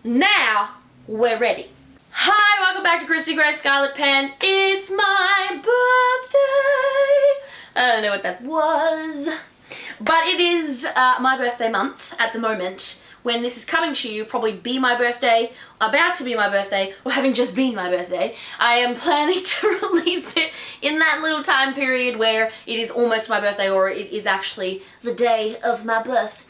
Now we're ready. Hi, welcome back to Christy Grace Scarlet Pen. It's my birthday. I don't know what that was, but it is my birthday month at the moment. When this is coming to you, probably be my birthday, about to be my birthday, or having just been my birthday. I am planning to release it in that little time period where it is almost my birthday, or it is actually the day of my birth,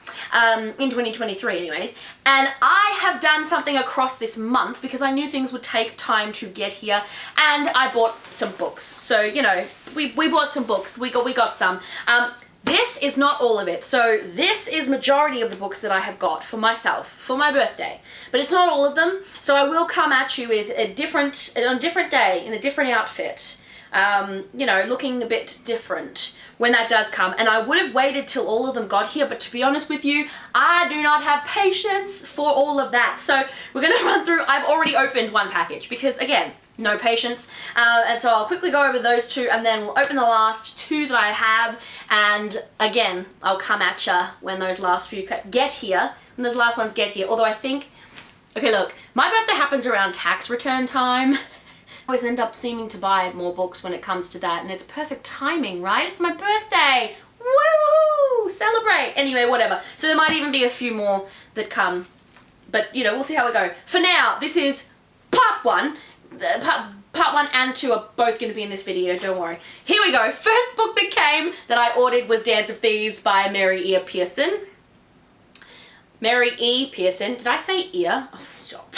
in 2023 anyways. And I have done something across this month because I knew things would take time to get here, and I bought some books. So, you know, we bought some books, we got some. This is not all of it. So this is majority of the books that I have got for myself for my birthday, but it's not all of them. So I will come at you with on a different day in a different outfit, you know, looking a bit different when that does come. And I would have waited till all of them got here, but to be honest with you, I do not have patience for all of that. So we're gonna run through. I've already opened one package because, again, no patience, and so I'll quickly go over those two, and then we'll open the last two that I have, and again, I'll come at ya when those last few get here, when those last ones get here. Although I think, okay, look, my birthday happens around tax return time. I always end up seeming to buy more books when it comes to that, and it's perfect timing, right? It's my birthday! Woo! Celebrate! Anyway, whatever. So there might even be a few more that come, but you know, we'll see how we go. For now, this is part one. Part 1 and 2 are both going to be in this video, don't worry. Here we go. First book that came that I ordered was Dance of Thieves by Mary E. Pearson. Mary E. Pearson. Did I say ear? Oh, stop.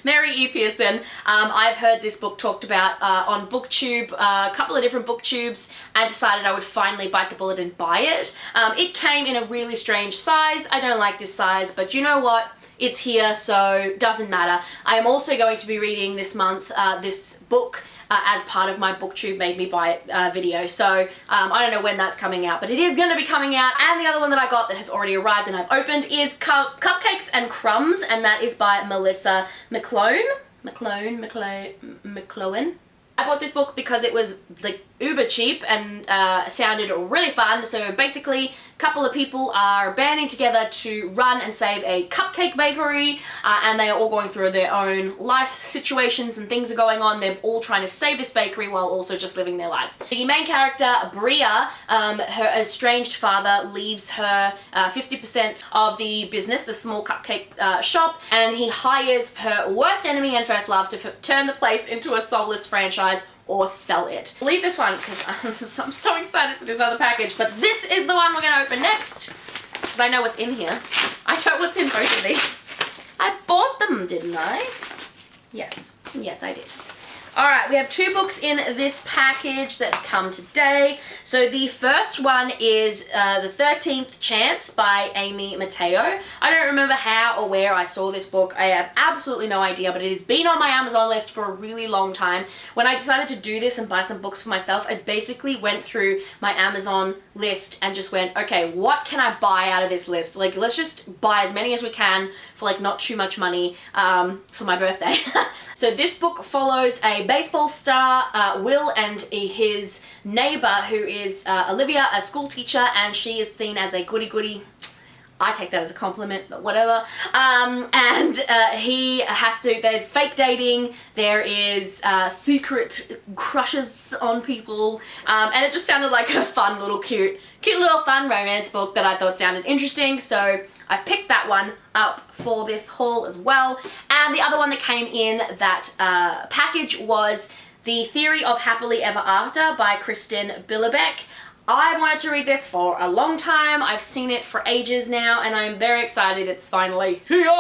Mary E. Pearson. I've heard this book talked about on BookTube, a couple of different BookTubes, and decided I would finally bite the bullet and buy it. It came in a really strange size. I don't like this size, but you know what? It's here, so doesn't matter. I am also going to be reading this month this book as part of my BookTube Made Me Buy It video. So I don't know when that's coming out, but it is going to be coming out. And the other one that I got that has already arrived and I've opened is Cupcakes and Crumbs, and that is by Melissa McClone. McClowan. I bought this book because it was like uber cheap and sounded really fun. So basically, a couple of people are banding together to run and save a cupcake bakery, and they are all going through their own life situations and things are going on. They're all trying to save this bakery while also just living their lives. The main character, Bria, her estranged father leaves her 50% of the business, the small cupcake shop, and he hires her worst enemy and first love to turn the place into a soulless franchise or sell it. Leave this one because I'm so excited for this other package, but this is the one we're going to open next because I know what's in here. I know what's in both of these. I bought them, didn't I? Yes. Yes, I did. Alright, we have two books in this package that come today. So the first one is The 13th Chance by Amy Mateo. I don't remember how or where I saw this book. I have absolutely no idea, but it has been on my Amazon list for a really long time. When I decided to do this and buy some books for myself, I basically went through my Amazon list and just went, okay, what can I buy out of this list? Like, let's just buy as many as we can for like not too much money for my birthday. So this book follows a baseball star, Will, and his neighbor, who is Olivia, a school teacher, and she is seen as a goody-goody. I take that as a compliment, but whatever. And he has to, there's fake dating, there is secret crushes on people, and it just sounded like a fun little cute little fun romance book that I thought sounded interesting, so I've picked that one up for this haul as well. And the other one that came in that package was The Theory of Happily Ever After by Kristen Billebeck. I wanted to read this for a long time. I've seen it for ages now, and I'm very excited it's finally here.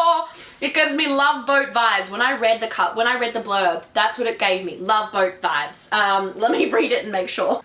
It gives me Love Boat vibes. When I read the blurb, that's what it gave me, Love Boat vibes. Let me read it and make sure.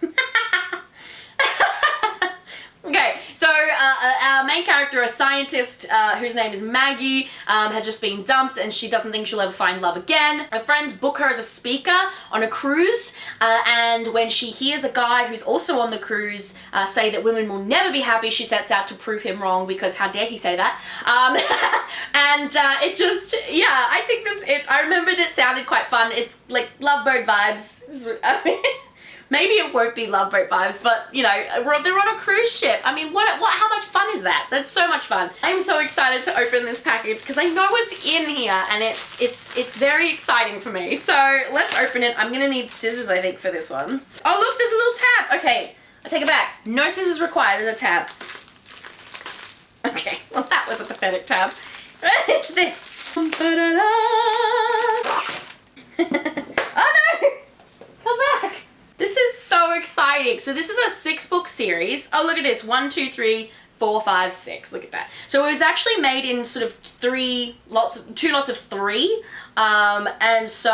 Okay, so our main character, a scientist whose name is Maggie, has just been dumped and she doesn't think she'll ever find love again. Her friends book her as a speaker on a cruise, and when she hears a guy who's also on the cruise say that women will never be happy, she sets out to prove him wrong because how dare he say that. And it just, yeah, I think I remembered it sounded quite fun. It's like Love Boat vibes. Maybe it won't be Love Boat vibes, but you know, they're on a cruise ship. I mean, how much fun is that? That's so much fun. I'm so excited to open this package because I know what's in here, and it's very exciting for me. So let's open it. I'm gonna need scissors, I think, for this one. Oh look, there's a little tab. Okay, I take it back. No scissors required. There's a tab. Okay, well that was a pathetic tab. What is this? Oh no! Come back! This is so exciting. So this is a 6-book series. Oh, look at this. 1, 2, 3, 4, 5, 6. Look at that. So it was actually made in sort of 2 lots of 3. And so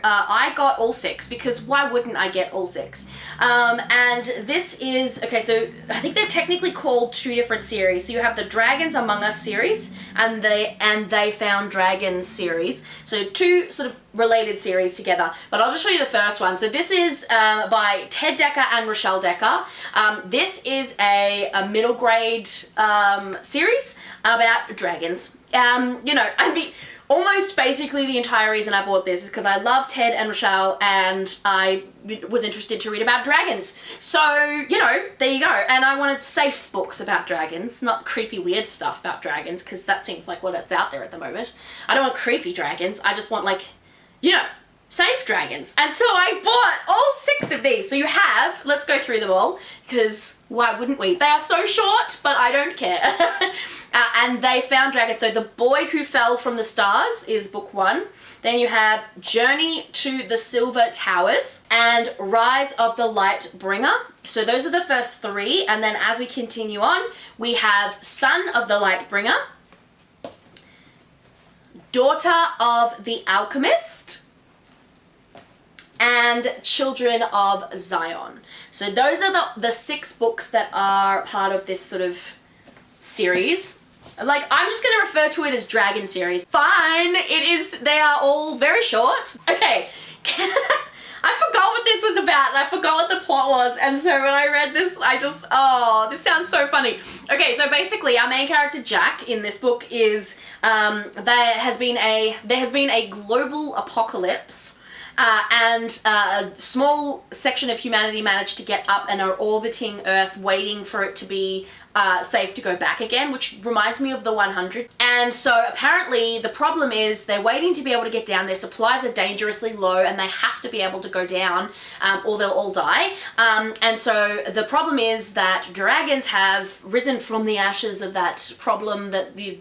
I got all 6 because why wouldn't I get all 6? And this is, okay, so I think they're technically called 2 different series. So you have the Dragons Among Us series and They Found Dragons series. So 2 sort of related series together, but I'll just show you the first one. So this is by Ted Dekker and Rochelle Dekker. This is a middle grade series about dragons. You know, I mean, almost basically the entire reason I bought this is because I love Ted and Rochelle and I was interested to read about dragons. So, you know, there you go. And I wanted safe books about dragons, not creepy weird stuff about dragons, because that seems like what's out there at the moment. I don't want creepy dragons. I just want, like, you know, safe dragons. And so I bought all 6 of these. So you have, let's go through them all, because why wouldn't we? They are so short, but I don't care. And They Found Dragons. So The Boy Who Fell from the Stars is book 1. Then you have Journey to the Silver Towers and Rise of the Light Bringer. So those are the first 3. And then as we continue on, we have Son of the Light Bringer, Daughter of the Alchemist, and Children of Zion. So those are the 6 books that are part of this sort of series. Like, I'm just going to refer to it as Dragon series. Fine, it is, they are all very short. Okay, I forgot what this was about and I forgot what the plot was, and so when I read this, I just, oh, this sounds so funny. Okay, so basically our main character Jack in this book is, there has been a global apocalypse. And a small section of humanity managed to get up and are orbiting Earth, waiting for it to be safe to go back again, which reminds me of the 100. And so apparently the problem is they're waiting to be able to get down. Their supplies are dangerously low and they have to be able to go down or they'll all die. And so the problem is that dragons have risen from the ashes of that problem, that the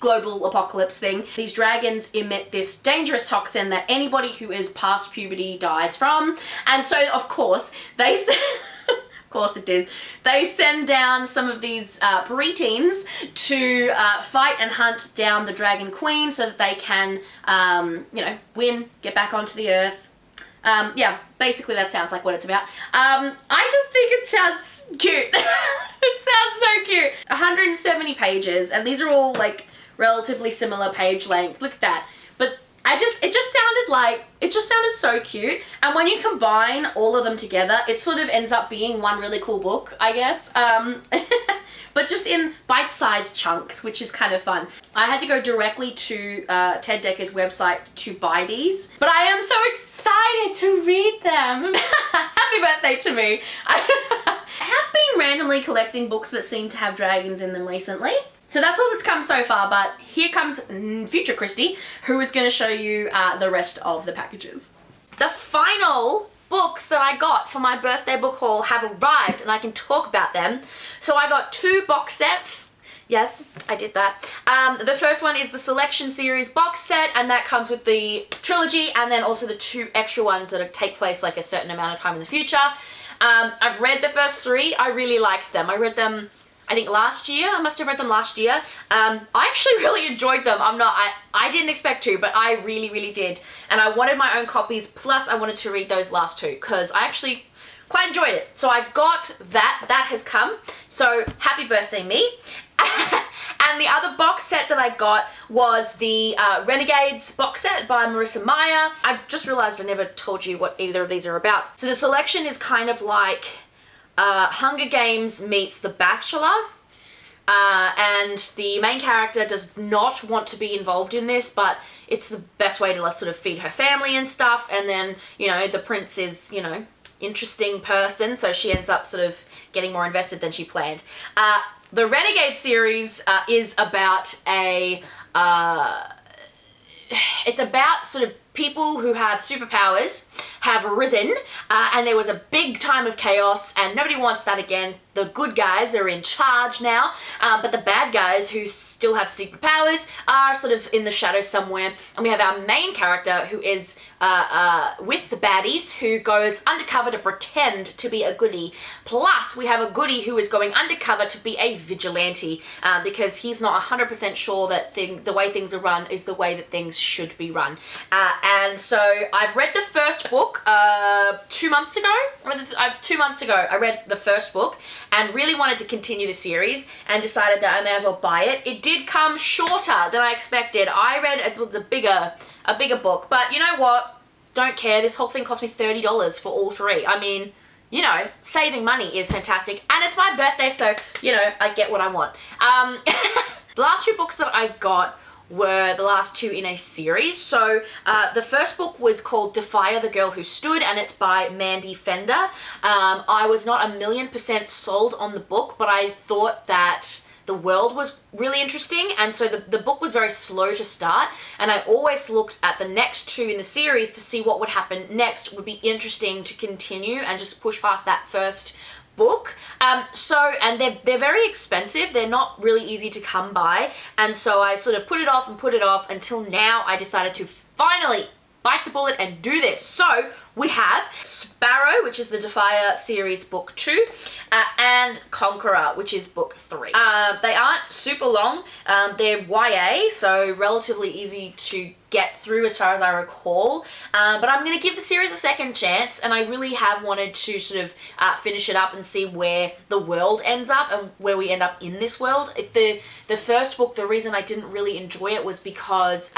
global apocalypse thing. These dragons emit this dangerous toxin that anybody who is past puberty dies from. And so, of course, they of course it did. They send down some of these preteens to fight and hunt down the Dragon Queen so that they can, you know, win, get back onto the Earth. Yeah, basically that sounds like what it's about. I just think it sounds cute. It sounds so cute. 170 pages, and these are all like relatively similar page length. Look at that. But it just sounded so cute. And when you combine all of them together, it sort of ends up being one really cool book, I guess. But just in bite-sized chunks, which is kind of fun. I had to go directly to Ted Dekker's website to buy these, but I am so excited to read them. Happy birthday to me. I have been randomly collecting books that seem to have dragons in them recently. So that's all that's come so far, but here comes future Christy, who is going to show you the rest of the packages. The final books that I got for my birthday book haul have arrived, and I can talk about them. So I got 2 box sets. Yes, I did that. The first one is the Selection Series box set, and that comes with the trilogy, and then also the 2 extra ones that take place like a certain amount of time in the future. I've read the first 3. I really liked them. I read them, I think last year. I must have read them last year. I actually really enjoyed them. I didn't expect to, but I really, really did. And I wanted my own copies, plus I wanted to read those last 2, because I actually quite enjoyed it. So I got that. That has come. So happy birthday, me. And the other box set that I got was the Renegades box set by Marissa Meyer. I just realized I never told you what either of these are about. So the selection is kind of like Hunger Games meets The Bachelor, and the main character does not want to be involved in this, but it's the best way to sort of feed her family and stuff, and then, you know, the prince is, you know, interesting person, so she ends up sort of getting more invested than she planned. The Renegade series is about it's about sort of people who have superpowers have risen, and there was a big time of chaos, and nobody wants that again. The good guys are in charge now, but the bad guys who still have superpowers are sort of in the shadows somewhere. And we have our main character who is with the baddies, who goes undercover to pretend to be a goodie. Plus, we have a goodie who is going undercover to be a vigilante, because he's not 100% sure that the way things are run is the way that things should be run. And so I've read the first book 2 months ago. 2 months ago, I read the first book and really wanted to continue the series and decided that I may as well buy it. It did come shorter than I expected. I read it was a bigger book, but you know what? Don't care. This whole thing cost me $30 for all three. I mean, you know, saving money is fantastic, and it's my birthday, so you know, I get what I want. The last two books that I got were the last two in a series. So the first book was called Defia, the Girl Who Stood, and it's by Mandy Fender. I was not 1,000,000% sold on the book, but I thought that the world was really interesting, and so the book was very slow to start, and I always looked at the next two in the series to see what would happen next. It would be interesting to continue and just push past that first book. And they're very expensive. They're not really easy to come by, and so I sort of put it off until now I decided to finally bite the bullet and do this. So we have Sparrow, which is the Defia series book 2, and Conqueror, which is book 3. They aren't super long. They're YA, so relatively easy to get through as far as I recall, but I'm going to give the series a second chance, and I really have wanted to sort of finish it up and see where the world ends up and where we end up in this world. The first book, the reason I didn't really enjoy it was because,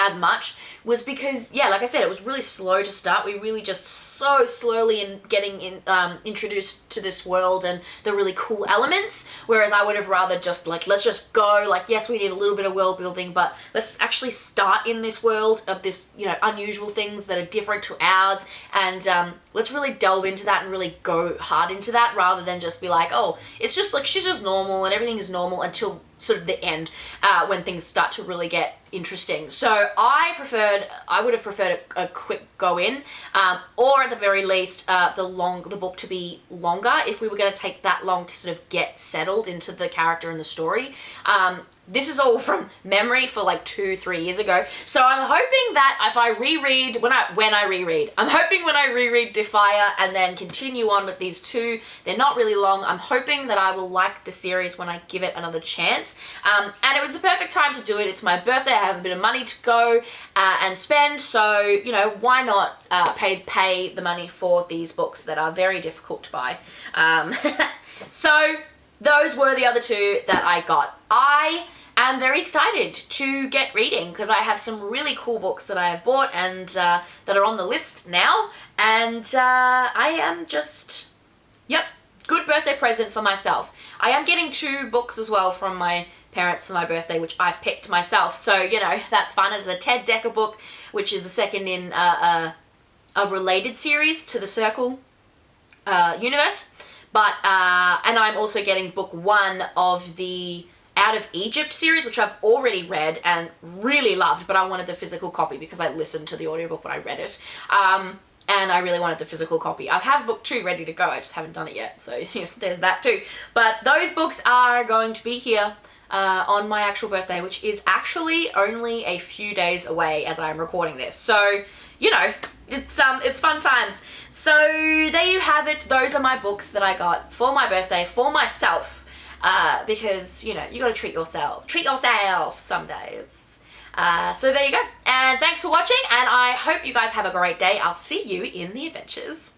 yeah, like I said, it was really slow to start. We really just so slowly in getting introduced to this world and the really cool elements, whereas I would have rather just like, let's just go, like, yes, we need a little bit of world building, but let's actually start in this world of this, you know, unusual things that are different to ours, and let's really delve into that and really go hard into that, rather than just be like, oh, it's just like she's just normal and everything is normal until sort of the end, when things start to really get interesting. So I would have preferred a quick go in, or at the very least the book to be longer if we were going to take that long to sort of get settled into the character and the story. This is all from memory for like 2-3 years ago. So I'm hoping that if I reread, I'm hoping when I reread Defia and then continue on with these two, they're not really long, I'm hoping that I will like the series when I give it another chance. And it was the perfect time to do it. It's my birthday, I have a bit of money to go and spend, so, you know, why not pay the money for these books that are very difficult to buy. So those were the other two that I got. I am very excited to get reading because I have some really cool books that I have bought and that are on the list now, and I am just, yep, good birthday present for myself. I am getting 2 books as well from my parents for my birthday, which I've picked myself, so, you know, that's fun. It's a Ted Dekker book, which is the second in a related series to the Circle universe, but and I'm also getting book 1 of the Out of Egypt series, which I've already read and really loved, but I wanted the physical copy because I listened to the audiobook when I read it, and I really wanted the physical copy. I have book 2 ready to go, I just haven't done it yet, so you know, there's that too. But those books are going to be here on my actual birthday, which is actually only a few days away as I'm recording this, so, you know, it's fun times. So there you have it. Those are my books that I got for my birthday, for myself, because, you know, you gotta treat yourself some days. So there you go, and thanks for watching, and I hope you guys have a great day. I'll see you in the adventures.